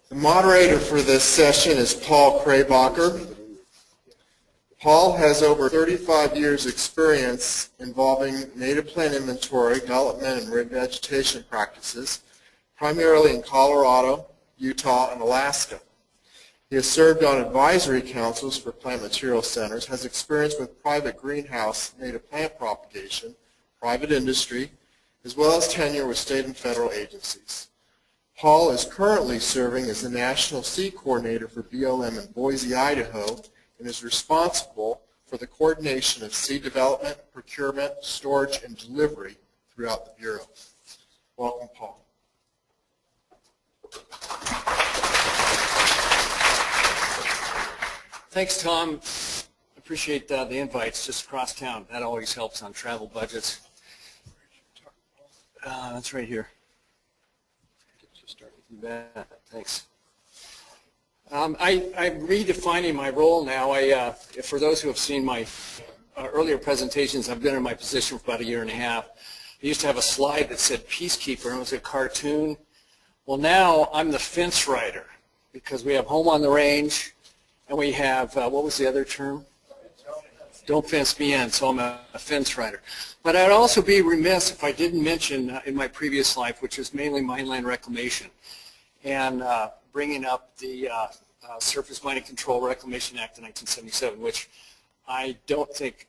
The moderator for this session is Paul Kraybacher. Paul has over 35 years experience involving native plant inventory, development, and revegetation practices, primarily in Colorado, Utah, and Alaska. He has served on advisory councils for plant material centers, has experience with private greenhouse native plant propagation, private industry, as well as tenure with state and federal agencies. Paul is currently serving as the National Seed Coordinator for BLM in Boise, Idaho, and is responsible for the coordination of seed development, procurement, storage, and delivery throughout the Bureau. Welcome, Paul. Thanks, Tom. Appreciate the invites just across town. That always helps on travel budgets. That's right here. You bet. Thanks. I'm redefining my role now. For those who have seen my earlier presentations, I've been in my position for about 1.5 years. I used to have a slide that said peacekeeper, and it was a cartoon. Well, now I'm the fence rider because we have home on the range, and we have, what was the other term? Don't fence me in, so I'm a fence rider. But I'd also be remiss if I didn't mention in my previous life, which is mainly mineland reclamation, and bringing up the Surface Mining Control Reclamation Act of 1977, which I don't think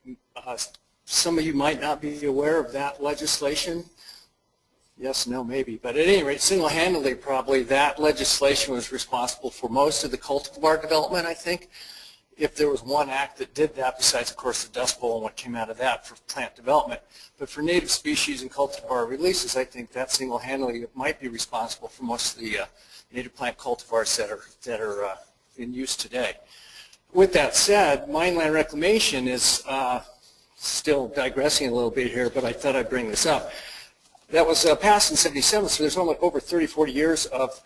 some of you might not be aware of that legislation. Yes, no, maybe. But at any rate, single-handedly probably that legislation was responsible for most of the cultivar development, I think. If there was one act that did that, besides, of course, the Dust Bowl and what came out of that for plant development. But for native species and cultivar releases, I think that single-handedly might be responsible for most of the native plant cultivars that are in use today. With that said, mineland reclamation is still digressing a little bit here, but I thought I'd bring this up. That was passed in 77, so there's only over 30, 40 years of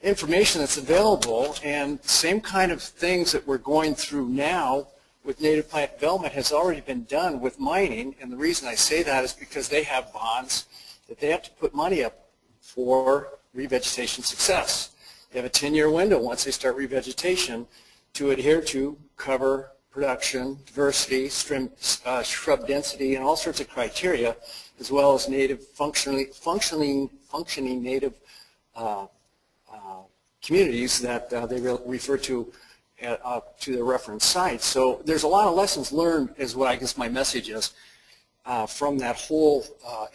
information that's available, and same kind of things that we're going through now with native plant development has already been done with mining, and the reason I say that is because they have bonds that they have to put money up for revegetation success. They have a 10-year window once they start revegetation to adhere to cover, production, diversity, shrub density, and all sorts of criteria, as well as native functioning native communities that they refer to the reference sites. So there's a lot of lessons learned, is what I guess my message is, from that whole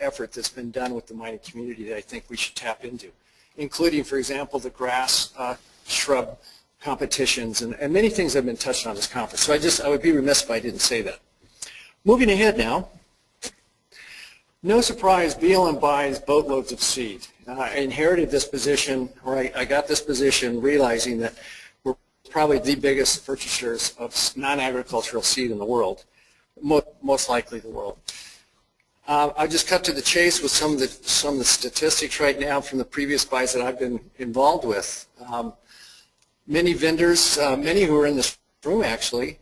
effort that's been done with the mining community that I think we should tap into, including, for example, the grass shrub competitions and many things that have been touched on this conference. So I would be remiss if I didn't say that. Moving ahead now. No surprise, BLM buys boatloads of seed. I inherited this position, or I got this position realizing that we're probably the biggest purchasers of non-agricultural seed in the world, most likely the world. I'll just cut to the chase with some of the statistics right now from the previous buys that I've been involved with. Many vendors, many who are in this room actually,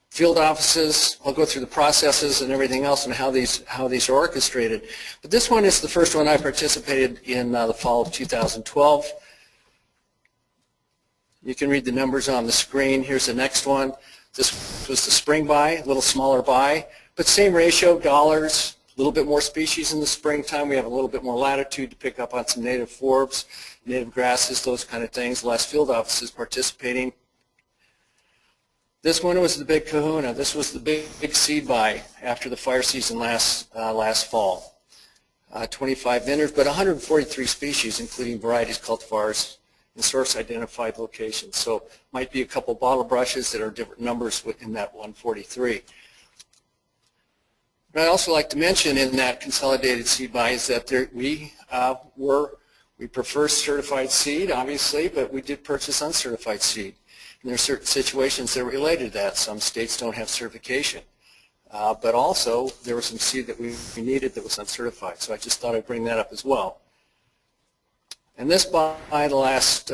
field offices. I'll go through the processes and everything else and how these are orchestrated. But this one is the first one I participated in the fall of 2012. You can read the numbers on the screen. Here's the next one. This was the spring buy, a little smaller buy, but same ratio, dollars, a little bit more species in the springtime. We have a little bit more latitude to pick up on some native forbs, native grasses, those kind of things. Less field offices participating. This one was the big kahuna. This was the big seed buy after the fire season last fall. 25 vendors, but 143 species, including varieties, cultivars, and source identified locations. So might be a couple bottle brushes that are different numbers within that 143. But I'd also like to mention in that consolidated seed buy is that we prefer certified seed, obviously, but we did purchase uncertified seed. And there are certain situations that are related to that. Some states don't have certification. But also, there was some seed that we needed that was uncertified. So I just thought I'd bring that up as well. And this buy, the last,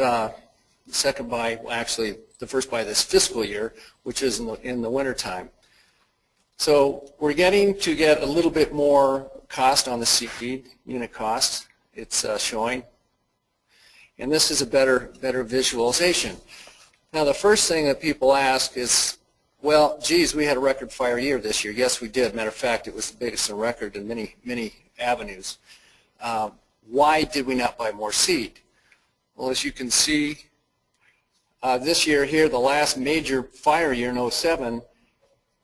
second buy, well, actually the first buy this fiscal year, which is in the wintertime. So we're getting to get a little bit more cost on the seed, unit cost, it's showing. And this is a better visualization. Now the first thing that people ask is, well, geez, we had a record fire year this year. Yes, we did. Matter of fact, it was the biggest on record in many avenues. Why did we not buy more seed? Well, as you can see, this year here, the last major fire year in 07,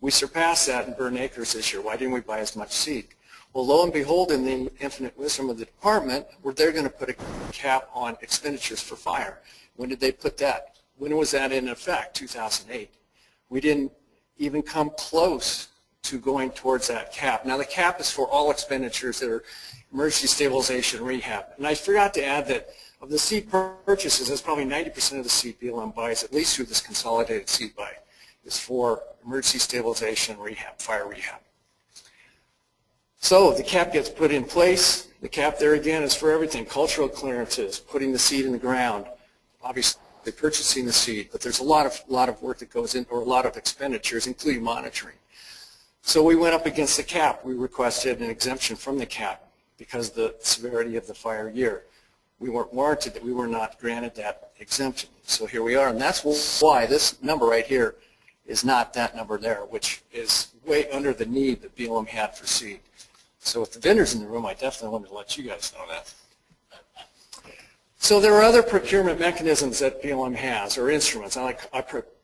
we surpassed that in burned acres this year. Why didn't we buy as much seed? Well, lo and behold, in the infinite wisdom of the department, they're going to put a cap on expenditures for fire. When did they put that? When was that in effect? 2008. We didn't even come close to going towards that cap. Now the cap is for all expenditures that are emergency stabilization rehab. And I forgot to add that of the seed purchases, that's probably 90% of the seed BLM buys, at least through this consolidated seed buy, is for emergency stabilization rehab, fire rehab. So the cap gets put in place. The cap there again is for everything, cultural clearances, putting the seed in the ground, obviously purchasing the seed, but there's a lot of work that goes in, or a lot of expenditures, including monitoring. So we went up against the cap. We requested an exemption from the cap because of the severity of the fire year. We weren't warranted that we were not granted that exemption. So here we are, and that's why this number right here is not that number there, which is way under the need that BLM had for seed. So with the vendors in the room, I definitely wanted to let you guys know that. So there are other procurement mechanisms that BLM has, or instruments. I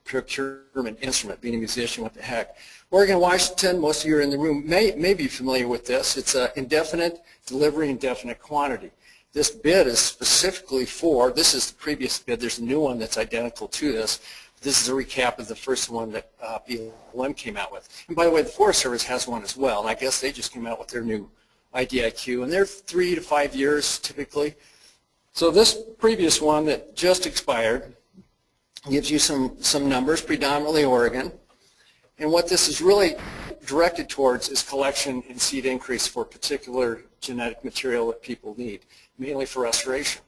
procurement instrument, being a musician, what the heck. Oregon, Washington, most of you are in the room may be familiar with this. It's indefinite delivery, indefinite quantity. This bid is specifically for, this is the previous bid, there's a new one that's identical to this. This is a recap of the first one that BLM came out with. And by the way, the Forest Service has one as well, and I guess they just came out with their new IDIQ, and they're 3 to 5 years typically. So this previous one that just expired gives you some numbers, predominantly Oregon. And what this is really directed towards is collection and seed increase for particular genetic material that people need, mainly for restoration.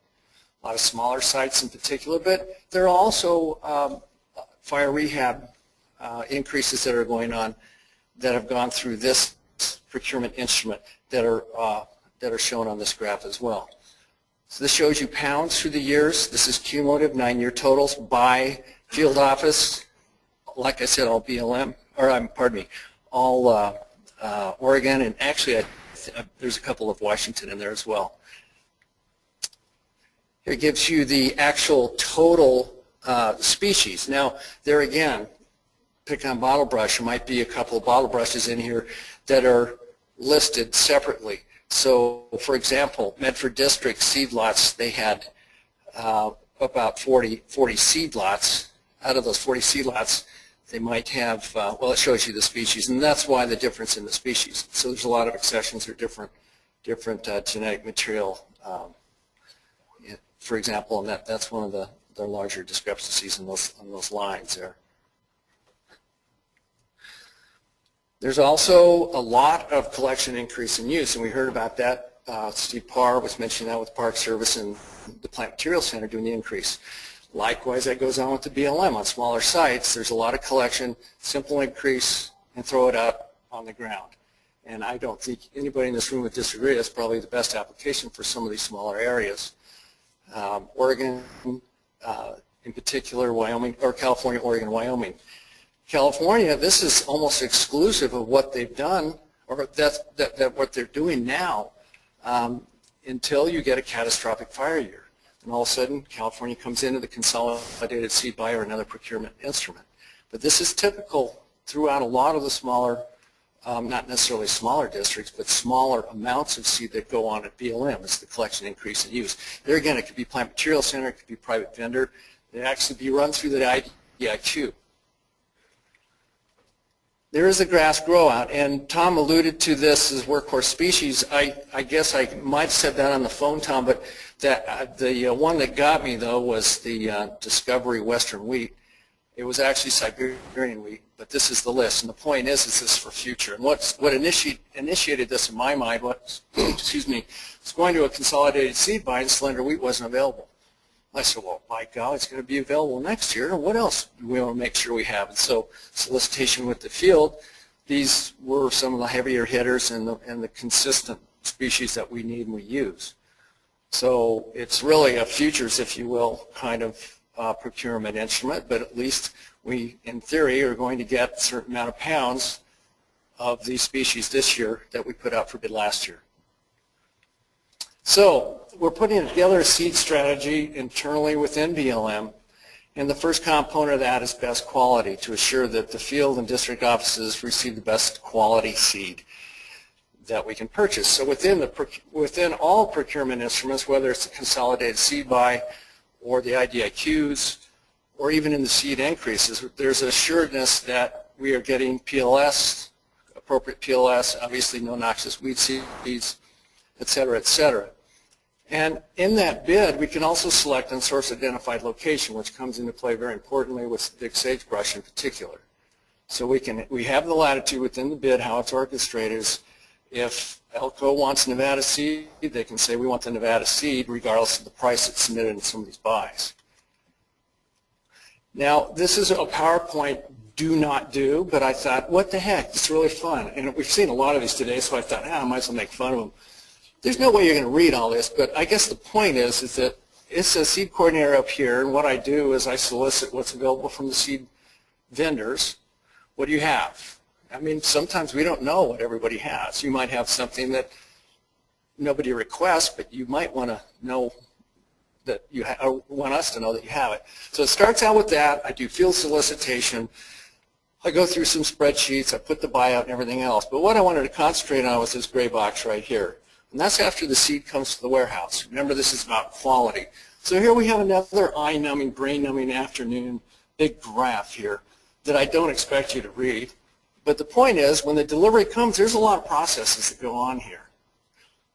A lot of smaller sites in particular, but there are also fire rehab increases that are going on that have gone through this procurement instrument that are shown on this graph as well. So this shows you pounds through the years. This is cumulative 9-year totals by field office. Like I said, all BLM, or pardon me, all Oregon, and actually there's a couple of Washington in there as well. Here it gives you the actual total species. Now, there again, pick on bottle brush. There might be a couple of bottle brushes in here that are listed separately. So, for example, Medford District seed lots, they had about 40 seed lots. Out of those 40 seed lots, they might have, well, it shows you the species, and that's why the difference in the species. So there's a lot of accessions or different genetic material, for example, and that's one of the larger discrepancies in those lines there. There's also a lot of collection increase in use, and we heard about that. Steve Parr was mentioning that with Park Service and the Plant Materials Center doing the increase. Likewise, that goes on with the BLM. On smaller sites, there's a lot of collection, simple increase, and throw it out on the ground. And I don't think anybody in this room would disagree. That's probably the best application for some of these smaller areas. Oregon, in particular, Wyoming, or California, Oregon, Wyoming. California, this is almost exclusive of what they've done, or what they're doing now, until you get a catastrophic fire year. And all of a sudden, California comes into the consolidated seed buy or another procurement instrument. But this is typical throughout a lot of the smaller, not necessarily smaller districts, but smaller amounts of seed that go on at BLM. It's the collection, increase, and use. There again, it could be Plant Materials Center, it could be private vendor. It actually be run through the IDIQ. There is a grass grow out, and Tom alluded to this as workhorse species. I guess I might have said that on the phone, Tom, but the one that got me, though, was the Discovery Western wheat. It was actually Siberian wheat, but this is the list, and the point is this is for future. And what initiated this in my mind was, excuse me, was going to a consolidated seed buy, and slender wheat wasn't available. I said, well, by God, it's going to be available next year. What else do we want to make sure we have? And so solicitation with the field, these were some of the heavier hitters and the consistent species that we need and we use. So it's really a futures, if you will, kind of procurement instrument, but at least we, in theory, are going to get a certain amount of pounds of these species this year that we put out for bid last year. So we're putting together a seed strategy internally within BLM, and the first component of that is best quality, to assure that the field and district offices receive the best quality seed that we can purchase. So within all procurement instruments, whether it's the consolidated seed buy or the IDIQs or even in the seed increases, there's assuredness that we are getting PLS, appropriate PLS, obviously no noxious weed seeds, et cetera, et cetera. And in that bid, we can also select and source identified location, which comes into play very importantly with big sagebrush in particular. So we have the latitude within the bid. How it's orchestrated is, if Elko wants Nevada seed, they can say we want the Nevada seed regardless of the price that's submitted in some of these buys. Now, this is a PowerPoint do not do, but I thought, what the heck, it's really fun. And we've seen a lot of these today, so I thought, I might as well make fun of them. There's no way you're going to read all this, but I guess the point is that it's a seed coordinator up here, and what I do is I solicit what's available from the seed vendors. What do you have? I mean, sometimes we don't know what everybody has. You might have something that nobody requests, but you might want to know that you want us to know that you have it. So it starts out with that. I do field solicitation. I go through some spreadsheets. I put the buyout and everything else. But what I wanted to concentrate on was this gray box right here. And that's after the seed comes to the warehouse. Remember, this is about quality. So here we have another eye-numbing, brain-numbing afternoon, big graph here that I don't expect you to read. But the point is, when the delivery comes, there's a lot of processes that go on here.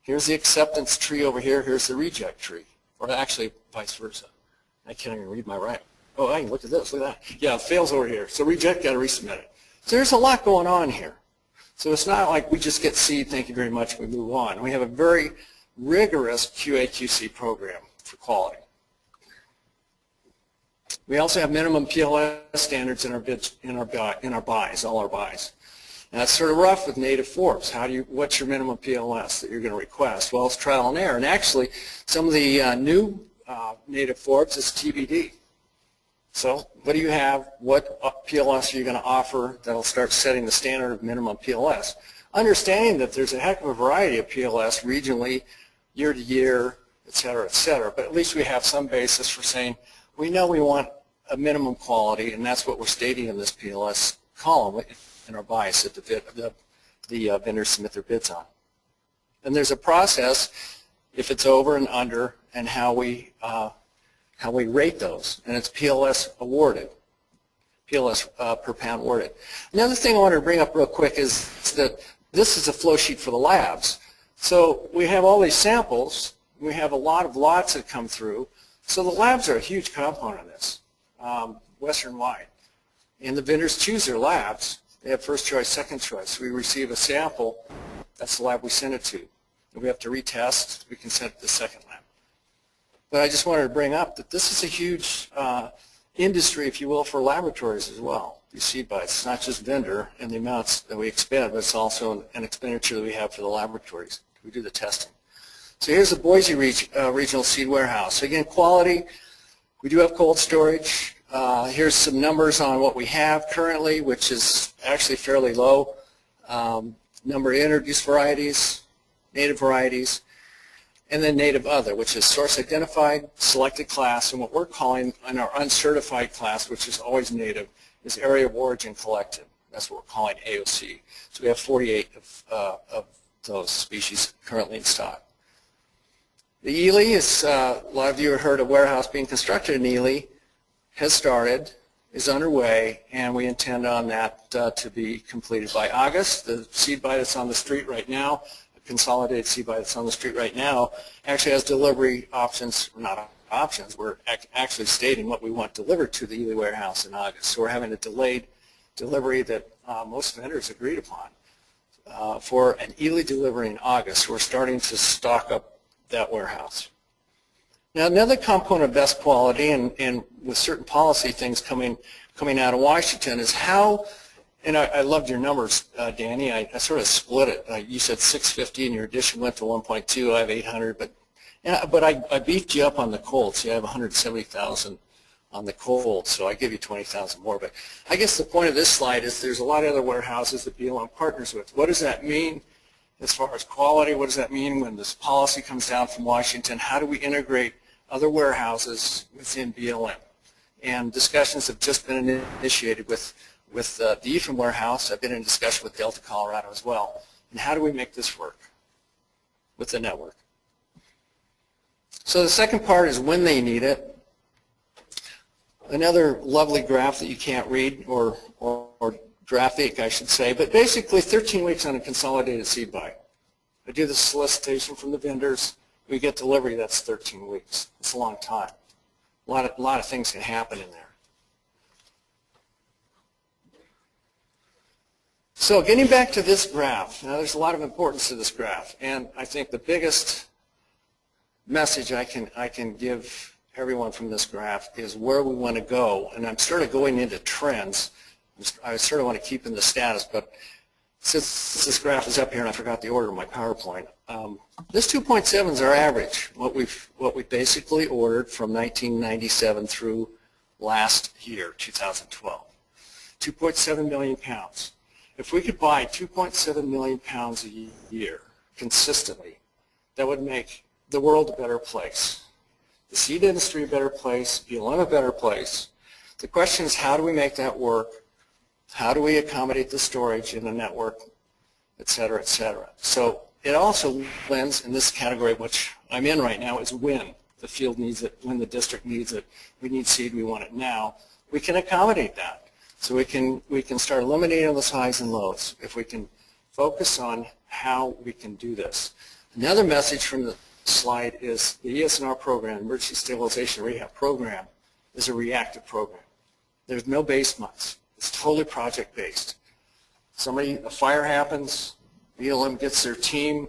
Here's the acceptance tree over here. Here's the reject tree. Or actually, vice versa. I can't even read my writing. Oh, I can look at this. Look at that. Yeah, it fails over here. So reject, got to resubmit it. So there's a lot going on here. So it's not like we just get seed, thank you very much, we move on. We have a very rigorous QA/QC program for quality. We also have minimum PLS standards in our bids, in our buys, all our buys. And that's sort of rough with native forbs. What's your minimum PLS that you're going to request? Well, it's trial and error. And actually, some of the new native forbs is TBD. So what do you have? What PLS are you going to offer that'll start setting the standard of minimum PLS? Understanding that there's a heck of a variety of PLS regionally, year to year, et cetera, et cetera. But at least we have some basis for saying we know we want a minimum quality, and that's what we're stating in this PLS column in our buys that the vendors submit their bids on. And there's a process, if it's over and under, and how we rate those, and it's PLS awarded, PLS per pound awarded. Another thing I wanted to bring up real quick is that this is a flow sheet for the labs. So we have all these samples, we have a lot of lots that come through, so the labs are a huge component of this, Western-wide. And the vendors choose their labs. They have first choice, second choice. We receive a sample, that's the lab we send it to. If we have to retest, we can send it to the second lab. But I just wanted to bring up that this is a huge industry, if you will, for laboratories as well. These seed buys, it's not just vendor and the amounts that we expend, but it's also an expenditure that we have for the laboratories. We do the testing. So here's the Boise Regional Seed Warehouse. So again, quality, we do have cold storage. Here's some numbers on what we have currently, which is actually fairly low. Number of introduced varieties, native varieties, and then native other, which is source identified, selected class, and what we're calling in our uncertified class, which is always native, is area of origin collected. That's what we're calling AOC. So we have 48 of those species currently in stock. The Ely is, a lot of you have heard of warehouse being constructed in Ely, has started, is underway, and we intend on that to be completed by August. The seed buy that's on the street right now, the consolidated seed buy that's on the street right now, actually has delivery options, not options, we're actually stating what we want delivered to the Ely warehouse in August. So we're having a delayed delivery that most vendors agreed upon for an Ely delivery in August. So we're starting to stock up that warehouse. Now, another component of best quality, and with certain policy things coming out of Washington, is how, and I loved your numbers, Danny. I sort of split it. You said 650, and your addition went to 1.2. I have 800, but But I beefed you up on the cold. See, I have 170,000 on the cold, so I give you 20,000 more. But I guess the point of this slide is there's a lot of other warehouses that BLM partners with. What does that mean as far as quality? What does that mean when this policy comes down from Washington? How do we integrate other warehouses within BLM? And discussions have just been initiated with the Ephraim warehouse. I've been in discussion with Delta, Colorado as well. And how do we make this work with the network? So the second part is when they need it. Another lovely graph that you can't read, or graphic, I should say, but basically 13 weeks on a consolidated seed buy. I do the solicitation from the vendors. We get delivery, that's 13 weeks. It's a long time. A lot of things can happen in there. So getting back to this graph, now there's a lot of importance to this graph, and I think the biggest message I can give everyone from this graph is where we want to go, and I'm sort of going into trends. I sort of want to keep in the status, but since this graph is up here and I forgot the order of my PowerPoint, this 2.7 is our average, what we basically ordered from 1997 through last year, 2012. 2.7 million pounds. If we could buy 2.7 million pounds a year consistently, that would make the world a better place. The seed industry a better place, BLM a better place. The question is, how do we make that work? How do we accommodate the storage in the network, et cetera, et cetera? So it also lends in this category, which I'm in right now, is when the field needs it, when the district needs it. We need seed, we want it now. We can accommodate that. So we can start eliminating those highs and lows if we can focus on how we can do this. Another message from the slide is the ESNR program, Emergency Stabilization Rehab Program, is a reactive program. There's no base months. It's totally project-based. A fire happens, BLM gets their team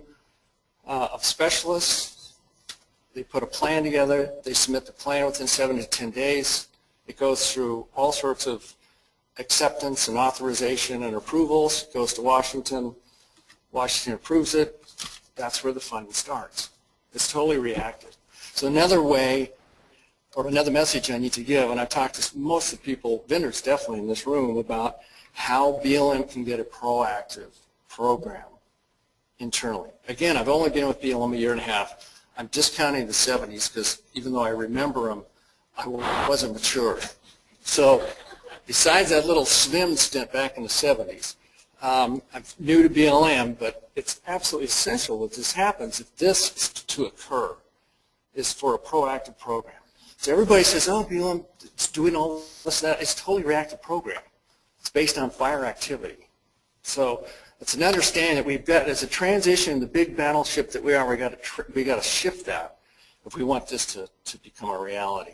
of specialists, they put a plan together, they submit the plan within 7 to 10 days. It goes through all sorts of acceptance and authorization and approvals, it goes to Washington, Washington approves it, that's where the funding starts. It's totally reactive. So another way, or another message I need to give, and I've talked to most of the people, vendors definitely in this room, about how BLM can get a proactive program internally. Again, I've only been with BLM a year and a half. I'm discounting the 70s because even though I remember them, I wasn't mature. So besides that little swim stint back in the 70s, I'm new to BLM, but it's absolutely essential that this happens. If this is to occur, is for a proactive program. So everybody says, oh, BLM is doing all this, that. It's a totally reactive program. It's based on fire activity. So it's an understanding that we've got, as a transition in the big battleship that we are, we got to shift that if we want this to become a reality.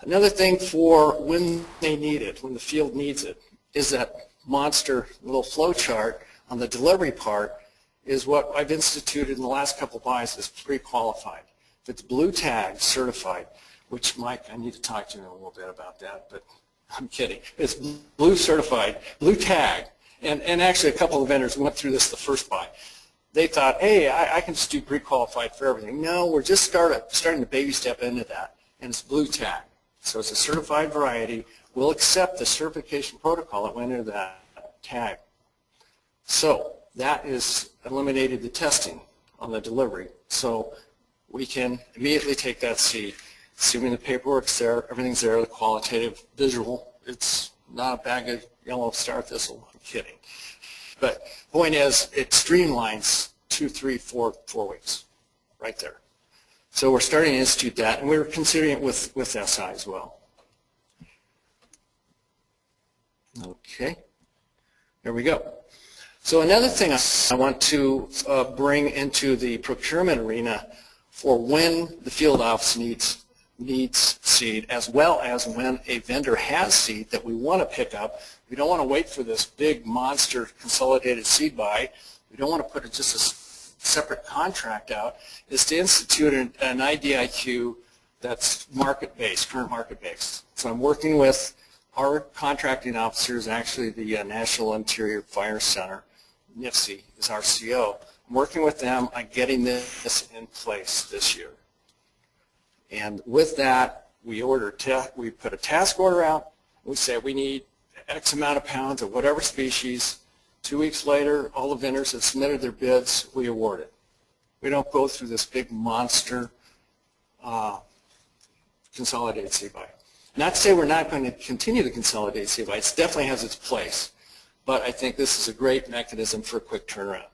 Another thing for when they need it, when the field needs it, is that monster little flow chart on the delivery part is what I've instituted in the last couple of buys as pre-qualified. If it's blue tag certified, which Mike, I need to talk to you in a little bit about that, but I'm kidding. It's blue certified, blue tag, and actually a couple of vendors went through this the first buy. They thought, hey, I can just do pre-qualified for everything. No, we're just starting to baby step into that, and it's blue tag. So it's a certified variety. We'll accept the certification protocol that went into that tag. So that is eliminated the testing on the delivery. So we can immediately take that seed, assuming the paperwork's there, everything's there, the qualitative visual. It's not a bag of yellow star thistle. I'm kidding. But the point is, it streamlines 2, 3, 4 weeks right there. So we're starting to institute that, and we're considering it with SI as well. Okay, there we go. So another thing I want to bring into the procurement arena for when the field office needs seed, as well as when a vendor has seed that we want to pick up. We don't want to wait for this big monster consolidated seed buy. We don't want to put just a separate contract out, is to institute an IDIQ that's market-based, current market-based. So I'm working with our contracting officers, actually the National Interior Fire Center, NIFC is our CO. working with them on getting this in place this year. And with that, we put a task order out. We say we need X amount of pounds of whatever species. 2 weeks later, all the vendors have submitted their bids. We award it. We don't go through this big monster consolidated seed buy. Not to say we're not going to continue the consolidated seed buy. It definitely has its place. But I think this is a great mechanism for a quick turnaround.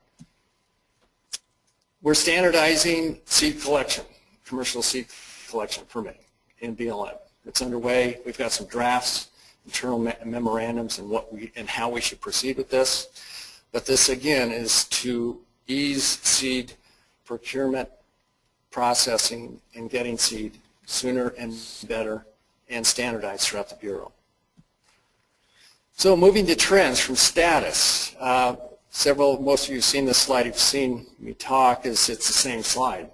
We're standardizing seed collection, commercial seed collection permitting in BLM. It's underway. We've got some drafts, internal memorandums, and how we should proceed with this. But this again is to ease seed procurement, processing, and getting seed sooner and better and standardized throughout the Bureau. So moving to trends from status. Most of you have seen this slide, you've seen me talk, it's the same slide.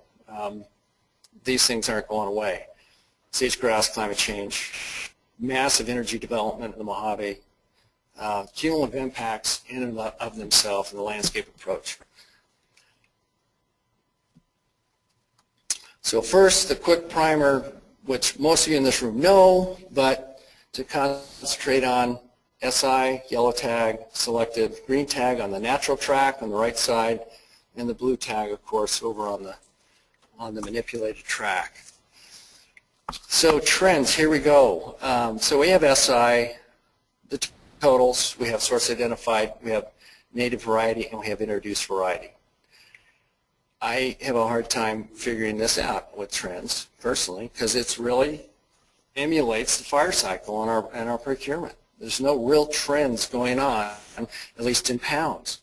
These things aren't going away. Sage-grouse, climate change, massive energy development in the Mojave, cumulative impacts in and of themselves in the landscape approach. So first, the quick primer, which most of you in this room know, but to concentrate on SI, yellow tag, selected, green tag on the natural track on the right side, and the blue tag, of course, over on the manipulated track. So trends, here we go. So we have SI, the totals, we have source identified, we have native variety, and we have introduced variety. I have a hard time figuring this out with trends, personally, because it's really emulates the fire cycle in our procurement. There's no real trends going on, at least in pounds.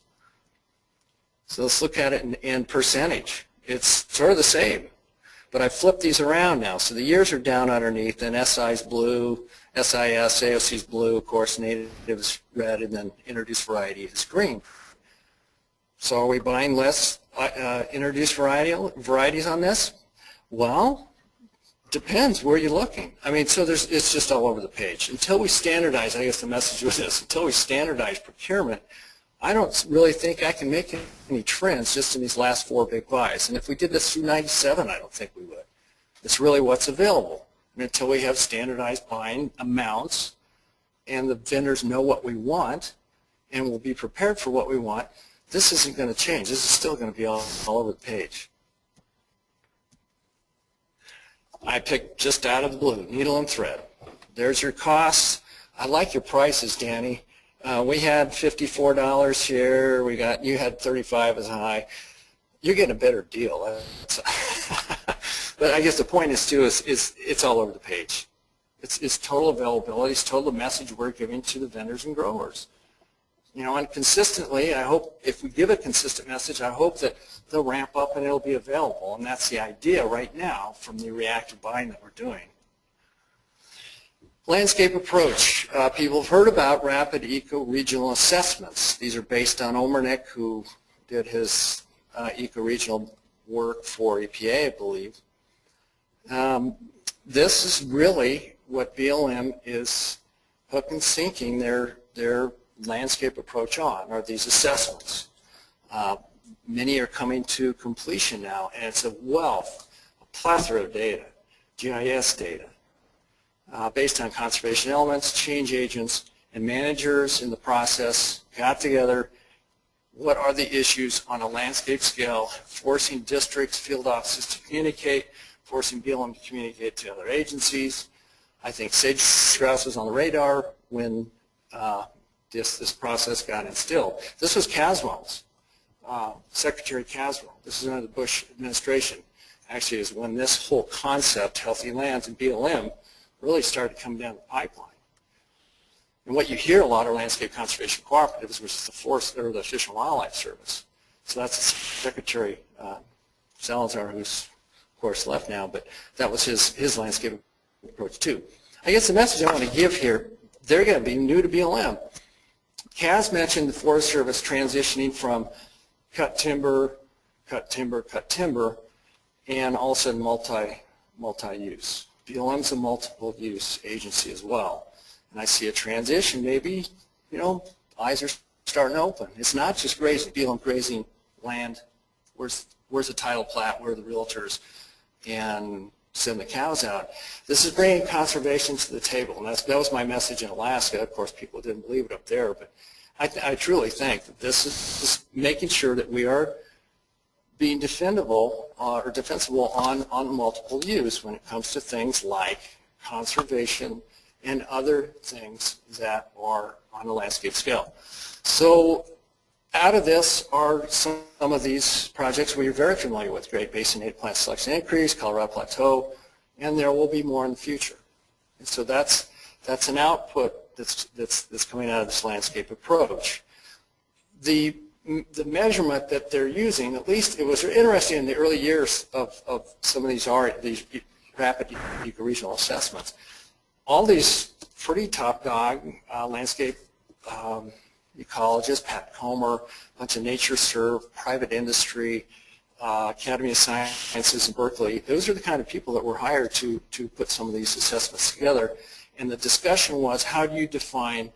So let's look at it in percentage. It's sort of the same, but I flipped these around now. So the years are down underneath, and SI's blue, SIS, AOC's blue, of course, native's red, and then introduced variety is green. So are we buying less introduced varieties on this? Well, depends where you're looking. I mean, so it's just all over the page. Until we standardize, I guess the message was this, until we standardize procurement, I don't really think I can make any trends just in these last 4 big buys. And if we did this through 97, I don't think we would. It's really what's available. And until we have standardized buying amounts and the vendors know what we want and will be prepared for what we want, this isn't going to change. This is still going to be all over the page. I picked just out of the blue, needle and thread. There's your costs. I like your prices, Danny. We had $54 here. You had 35 as high. You're getting a better deal. But I guess the point is too is it's all over the page. It's total availability. It's total message we're giving to the vendors and growers. You know, and consistently, I hope if we give a consistent message, I hope that they'll ramp up and it'll be available. And that's the idea right now from the reactive buying that we're doing. Landscape approach. People have heard about rapid eco-regional assessments. These are based on Omernick, who did his eco-regional work for EPA, I believe. This is really what BLM is hook and sinking their landscape approach on, are these assessments. Many are coming to completion now, and it's a wealth, a plethora of data, GIS data, based on conservation elements, change agents, and managers in the process got together. What are the issues on a landscape scale, forcing districts, field offices to communicate, forcing BLM to communicate to other agencies. I think sage-grouse was on the radar when this process got instilled. This was Caswell's, Secretary Caswell. This is under the Bush administration. Actually, is when this whole concept, healthy lands and BLM, really started coming down the pipeline. And what you hear a lot are landscape conservation cooperatives, which is the Forest or the Fish and Wildlife Service. So that's Secretary Salazar, who's of course left now, but that was his landscape approach too. I guess the message I want to give here, they're going to be new to BLM. Kaz mentioned the Forest Service transitioning from cut timber, cut timber, cut timber, and also multi-use. BLM's a multiple-use agency as well. And I see a transition, maybe, you know, eyes are starting to open. It's not just grazing, BLM grazing land where's the title plat, where are the realtors, and send the cows out. This is bringing conservation to the table, and that was my message in Alaska. Of course, people didn't believe it up there, but I truly think that this is making sure that we are being defensible on multiple use when it comes to things like conservation and other things that are on a landscape scale. So out of this are some of these projects we're very familiar with: Great Basin Native Plant Selection Increase, Colorado Plateau, and there will be more in the future. And so that's an output that's coming out of this landscape approach. The measurement that they're using, at least it was interesting in the early years of some of these rapid ecoregional assessments. All these pretty top dog landscape ecologists, Pat Comer, a bunch of NatureServe, private industry, Academy of Sciences in Berkeley, those are the kind of people that were hired to put some of these assessments together. And the discussion was, how do you define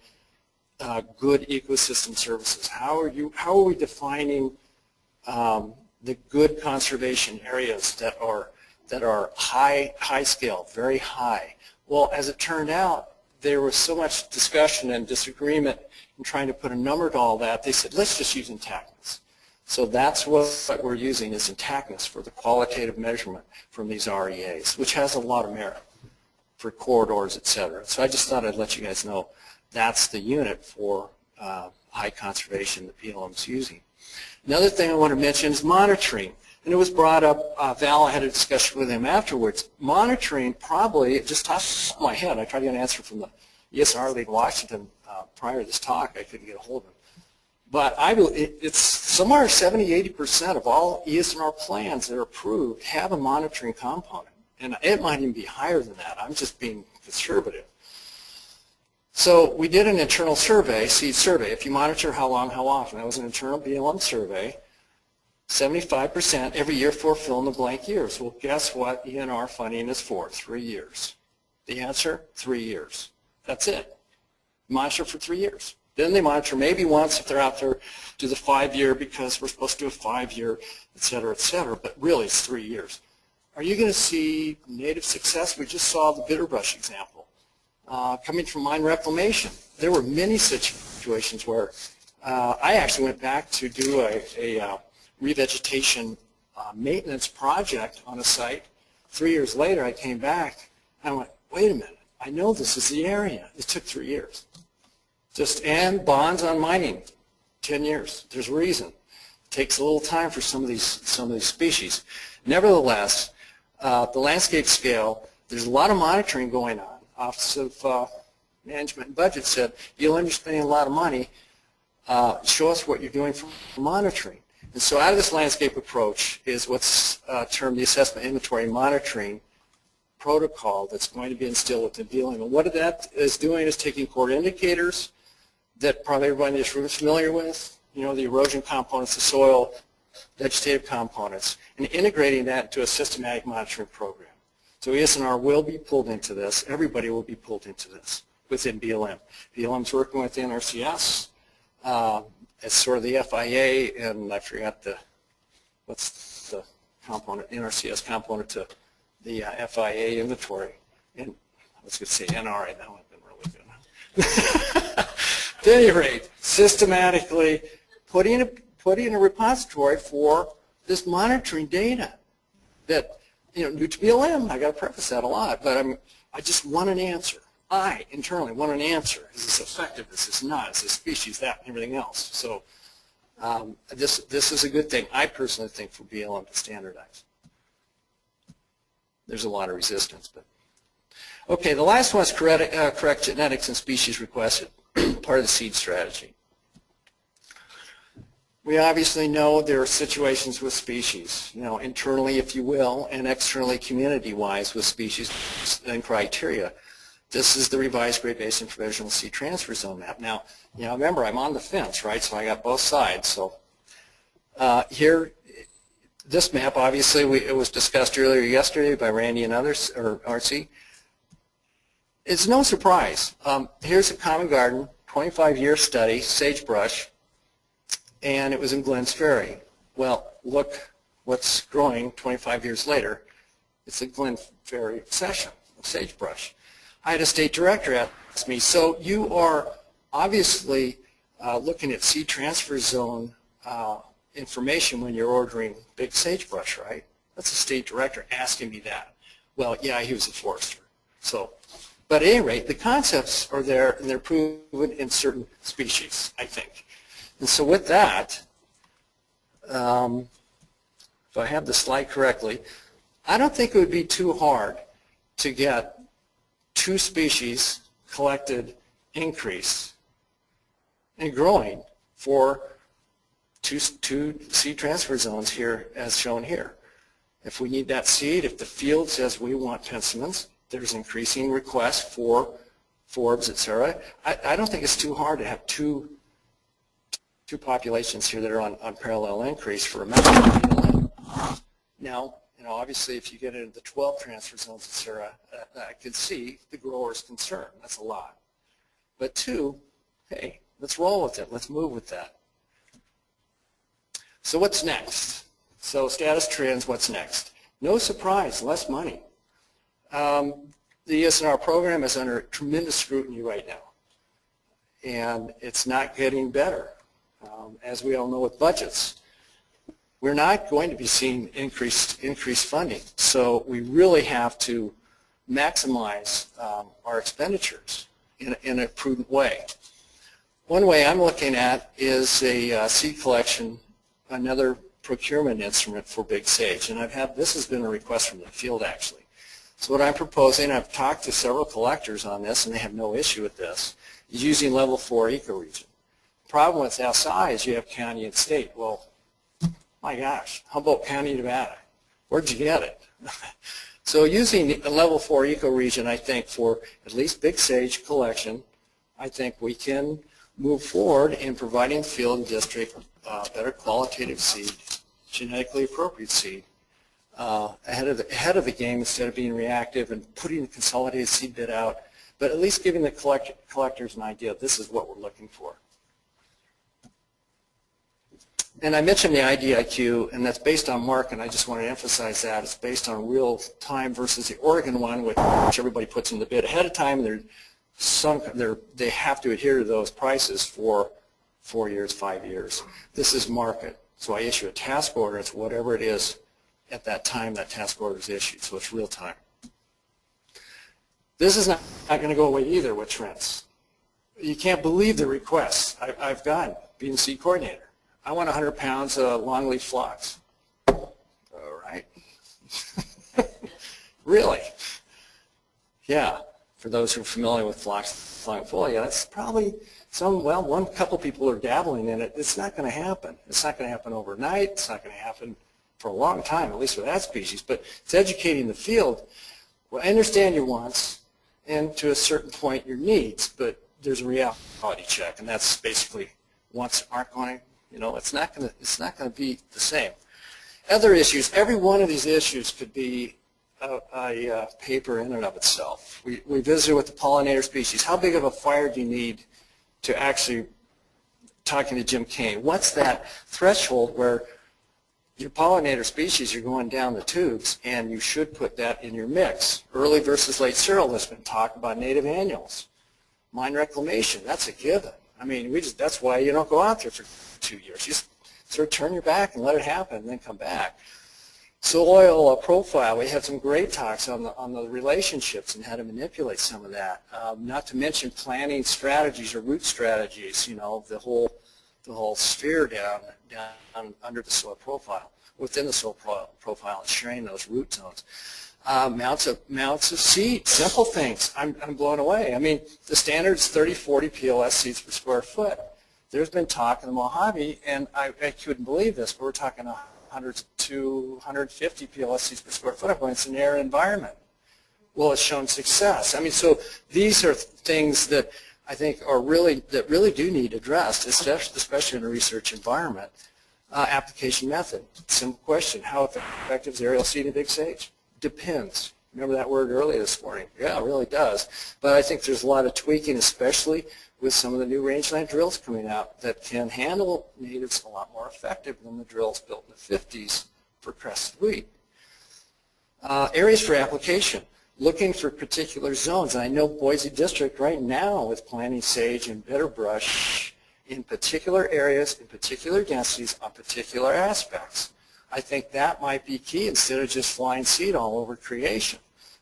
good ecosystem services? How are we defining the good conservation areas that are high scale, very high? Well, as it turned out, there was so much discussion and disagreement in trying to put a number to all that. They said, let's just use intactness. So that's what we're using, is intactness for the qualitative measurement from these REAs, which has a lot of merit for corridors, et cetera. So I just thought I'd let you guys know that's the unit for high conservation that BLM's using. Another thing I want to mention is monitoring. And it was brought up, Val, I had a discussion with him afterwards. Monitoring probably, it just tossed in my head. I tried to get an answer from the ESR lead in Washington prior to this talk. I couldn't get a hold of him. But it's somewhere 70–80% of all ESR plans that are approved have a monitoring component. And it might even be higher than that. I'm just being conservative. So we did an internal survey, seed survey. If you monitor how long, how often, that was an internal BLM survey. 75% every year for fill in the blank years. Well, guess what ENR funding is for? 3 years. The answer, 3 years. That's it. Monitor for 3 years. Then they monitor maybe once if they're out there, do the 5-year because we're supposed to do a 5-year, et cetera, but really it's 3 years. Are you going to see native success? We just saw the bitterbrush example. Coming from mine reclamation, there were many situations where I actually went back to do a revegetation maintenance project on a site. 3 years later, I came back and I went, wait a minute, I know this is the area. It took 3 years. And bonds on mining, 10 years. There's a reason. It takes a little time for some of these species. Nevertheless, the landscape scale, there's a lot of monitoring going on. Office of Management and Budget said, you're spending a lot of money. Show us what you're doing for monitoring. And so out of this landscape approach is what's termed the assessment, inventory, and monitoring protocol that's going to be instilled within BLM. And what that is doing is taking core indicators that probably everybody is really familiar with, you know, the erosion components, the soil, vegetative components, and integrating that into a systematic monitoring program. So ESNR will be pulled into this. Everybody will be pulled into this within BLM. BLM's working with NRCS. It's sort of the FIA, and I forgot what's the component, NRCS component to the FIA inventory. And I was going to say NRA, that would have been really good. At any rate, systematically putting a repository for this monitoring data that, you know, new to BLM, I got to preface that a lot, but I just want an answer. I, internally, want an answer. Is this effective? Is this not? Is this species, that, and everything else? So this is a good thing, I personally think, for BLM to standardize. There's a lot of resistance. But okay, the last one is correct genetics and species requested, part of the seed strategy. We obviously know there are situations with species, you know, internally, if you will, and externally, community-wise, with species and criteria. This is the revised Great Basin Provisional Seed Transfer Zone map. Now, you know, remember, I'm on the fence, right? So I got both sides. So here, this map, obviously, it was discussed earlier yesterday by Randy and others, or RC. It's no surprise. Here's a common garden, 25-year study, sagebrush, and it was in Glens Ferry. Well, look what's growing 25 years later. It's a Glen Ferry session of sagebrush. I had a state director ask me, so you are obviously looking at seed transfer zone information when you're ordering big sagebrush, right? That's a state director asking me that. Well, yeah, he was a forester. So, but at any rate, the concepts are there, and they're proven in certain species, I think. And so with that, if I have the slide correctly, I don't think it would be too hard to get 2 species collected increase and growing for two seed transfer zones here as shown here. If we need that seed, if the field says we want pensimins, there's increasing requests for forbs, etc. I don't think it's too hard to have two populations here that are on parallel increase for a maximum. Now, obviously if you get into the 12 transfer zones, etc., I can see the grower's concern. That's a lot. But 2, hey, let's roll with it. Let's move with that. So what's next? So status trends, what's next? No surprise, less money. The ESNR program is under tremendous scrutiny right now, and it's not getting better. As we all know with budgets, we're not going to be seeing increased funding, so we really have to maximize our expenditures in a prudent way. One way I'm looking at is a seed collection, another procurement instrument for big sage, and this has been a request from the field actually. So what I'm proposing, I've talked to several collectors on this and they have no issue with this, is using level 4 ecoregion. The problem with SI is you have county and state. Well, my gosh, Humboldt County, Nevada, where'd you get it? So using a level 4 ecoregion, I think for at least big sage collection, I think we can move forward in providing the field and district better qualitative seed, genetically appropriate seed, ahead of the game instead of being reactive and putting the consolidated seed bid out, but at least giving the collectors an idea, this is what we're looking for. And I mentioned the IDIQ, and that's based on mark, and I just want to emphasize that. It's based on real time versus the Oregon one, which everybody puts in the bid ahead of time. They have to adhere to those prices for 4 years, 5 years. This is market. So I issue a task order. It's whatever it is at that time that task order is issued. So it's real time. This is not going to go away either with trends. You can't believe the requests I've gotten being seed coordinator. I want 100 pounds of longleaf phlox. All right. Really? Yeah. For those who are familiar with phlox longifolia, that's probably one couple people are dabbling in it. It's not going to happen. It's not going to happen overnight. It's not going to happen for a long time, at least for that species. But it's educating the field. Well, I understand your wants and to a certain point your needs, but there's a reality check, and that's basically wants aren't going to. It's not going to be the same. Other issues. Every one of these issues could be a paper in and of itself. We visited with the pollinator species. How big of a fire do you need to actually, talking to Jim Kane, what's that threshold where your pollinator species are going down the tubes, and you should put that in your mix? Early versus late cereal, there's been talk about native annuals. Mine reclamation, that's a given. I mean, that's why you don't go out there for 2 years. You just sort of turn your back and let it happen and then come back. Soil profile, we had some great talks on the relationships and how to manipulate some of that. Not to mention planting strategies or root strategies, the whole sphere down under the soil profile, within the soil profile, and sharing those root zones. Mounts of seed, simple things. I'm blown away. I mean, the standard is 30, 40 PLS seeds per square foot. There's been talk in the Mojave, and I couldn't believe this, but we're talking 100 to 150 PLS seeds per square foot. I'm going, it's an arid environment. Well, it's shown success. I mean, so these are things that I think really do need addressed, especially in a research environment. Application method, simple question. How effective is aerial seed in big sage? Depends. Remember that word earlier this morning? Yeah, it really does. But I think there's a lot of tweaking, especially with some of the new rangeland drills coming out that can handle natives a lot more effective than the drills built in the 50s for crested wheat. Areas for application, looking for particular zones. I know Boise District right now is planting sage and bitterbrush in particular areas, in particular densities, on particular aspects. I think that might be key instead of just flying seed all over creation.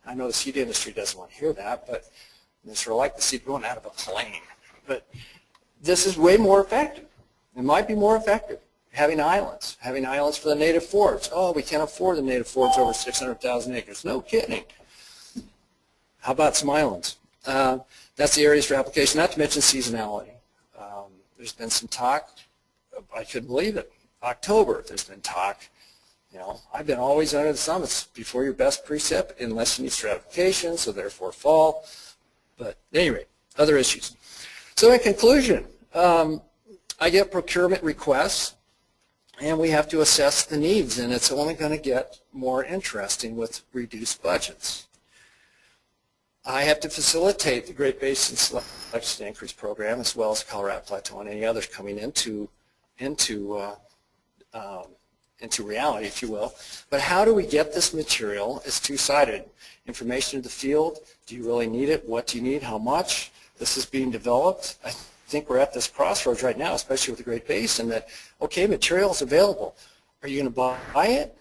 I know the seed industry doesn't want to hear that, but it's sort of like the seed going out of a plane. But this is way more effective. It might be more effective. Having islands for the native forests. Oh, we can't afford the native forests over 600,000 acres. No kidding. How about some islands? That's the areas for application, not to mention seasonality. There's been some talk, I couldn't believe it. October, there's been talk. You know, I've been always under the sun. It's before your best precept, unless you need stratification, so therefore fall. But at any rate, other issues. So in conclusion, I get procurement requests, and we have to assess the needs, and it's only going to get more interesting with reduced budgets. I have to facilitate the Great Basin Selection Increase Program, as well as Colorado Plateau and any others coming into reality, if you will. But how do we get this material? It's two-sided. Information to the field. Do you really need it? What do you need? How much? This is being developed. I think we're at this crossroads right now, especially with the Great Basin, that, okay, material is available. Are you going to buy it?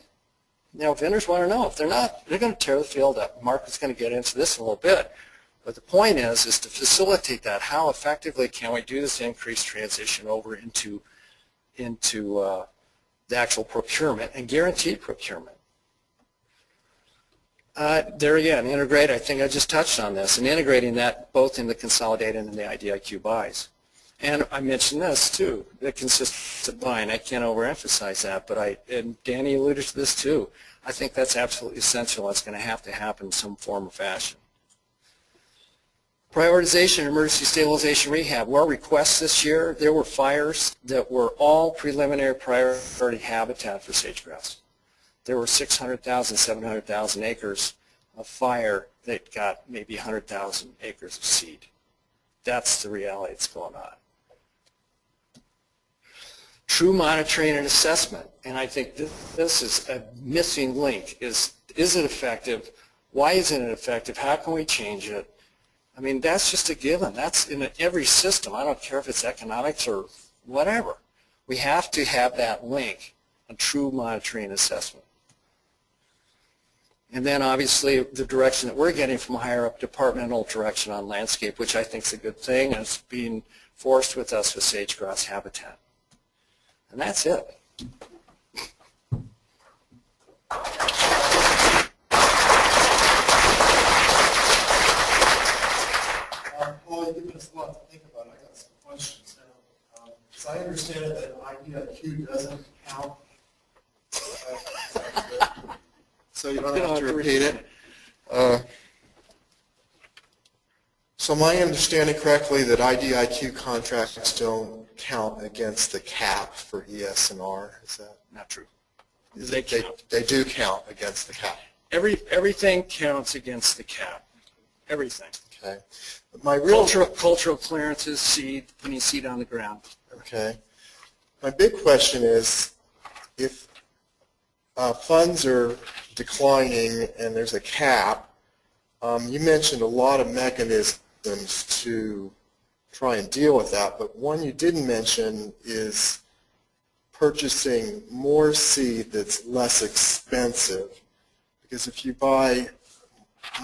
Now, vendors want to know. If they're not, they're going to tear the field up. Market's going to get into this in a little bit. But the point is to facilitate that. How effectively can we do this increased transition over into the actual procurement and guaranteed procurement? There again, integrate, I think I just touched on this, and integrating that both in the consolidated and the IDIQ buys. And I mentioned this too, the consistent buying. I can't overemphasize that, but and Danny alluded to this too. I think that's absolutely essential. It's going to happen in some form or fashion. Prioritization, emergency stabilization rehab. Our requests this year, there were fires that were all preliminary priority habitat for sage-grouse. There were 600,000, 700,000 acres of fire that got maybe 100,000 acres of seed. That's the reality that's going on. True monitoring and assessment, and I think this is a missing link. Is it effective? Why isn't it effective? How can we change it? I mean, that's just a given. That's in every system. I don't care if it's economics or whatever. We have to have that link on true monitoring and assessment. And then obviously the direction that we're getting from higher up, departmental direction on landscape, which I think is a good thing, and it's being forced with us with sage-grouse habitat. And that's it. Paul, you've given us a lot to think about. I got some questions now. As I understand it, that IDIQ doesn't count. So you don't have to repeat it. So am I understanding correctly that IDIQ contracts don't count against the cap for ES&R? Is that not true? They do count against the cap. Everything counts against the cap. Everything. Okay. But my real cultural clearances, seed, putting seed on the ground. Okay. My big question is, if funds are declining and there's a cap, you mentioned a lot of mechanisms to try and deal with that, but one you didn't mention is purchasing more seed that's less expensive, because if you buy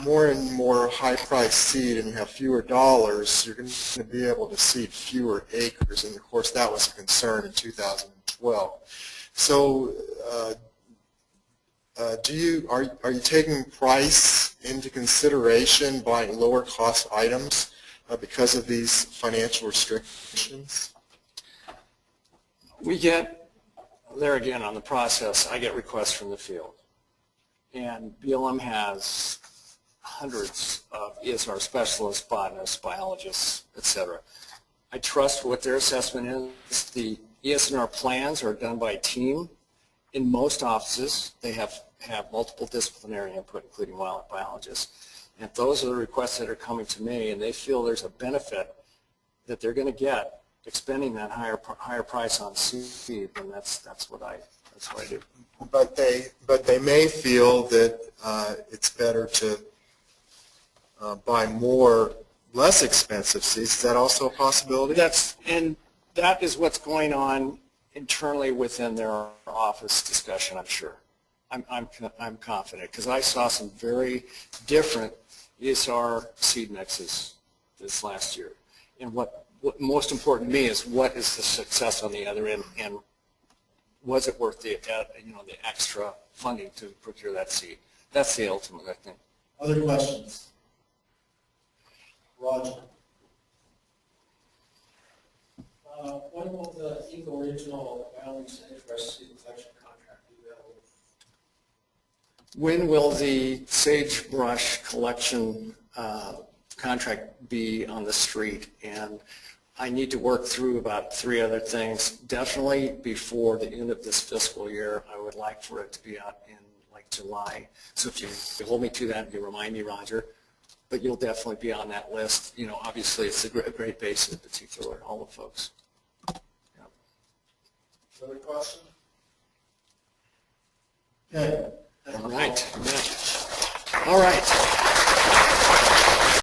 more and more high-priced seed and you have fewer dollars, you're going to be able to seed fewer acres, and of course that was a concern in 2012. So are you taking price into consideration buying lower cost items because of these financial restrictions? We get, there again on the process, I get requests from the field. And BLM has hundreds of ESR specialists, botanists, biologists, etc. I trust what their assessment is. The ESR plans are done by a team. In most offices, they have multiple disciplinary input, including wildlife biologists. And if those are the requests that are coming to me, and they feel there's a benefit that they're going to get expending that higher price on seed, then that's what I That's what I do. But they may feel that it's better to buy more less expensive seats. Is that also a possibility? That is what's going on internally within their office discussion, I'm sure. I'm confident, because I saw some very different ESR seed mixes this last year. And what most important to me is, what is the success on the other end, and was it worth the the extra funding to procure that seed? That's the ultimate, I think. Other questions? Roger. When will the Eagle Regional Wyoming Sagebrush Seed Collection contract be available? When will the sagebrush collection contract be on the street? And I need to work through about 3 other things. Definitely before the end of this fiscal year, I would like for it to be out in like July. So if you hold me to that, you remind me, Roger. But you'll definitely be on that list. Obviously it's a Great Basin in particular, all the folks. Other question? Okay. All right. All right.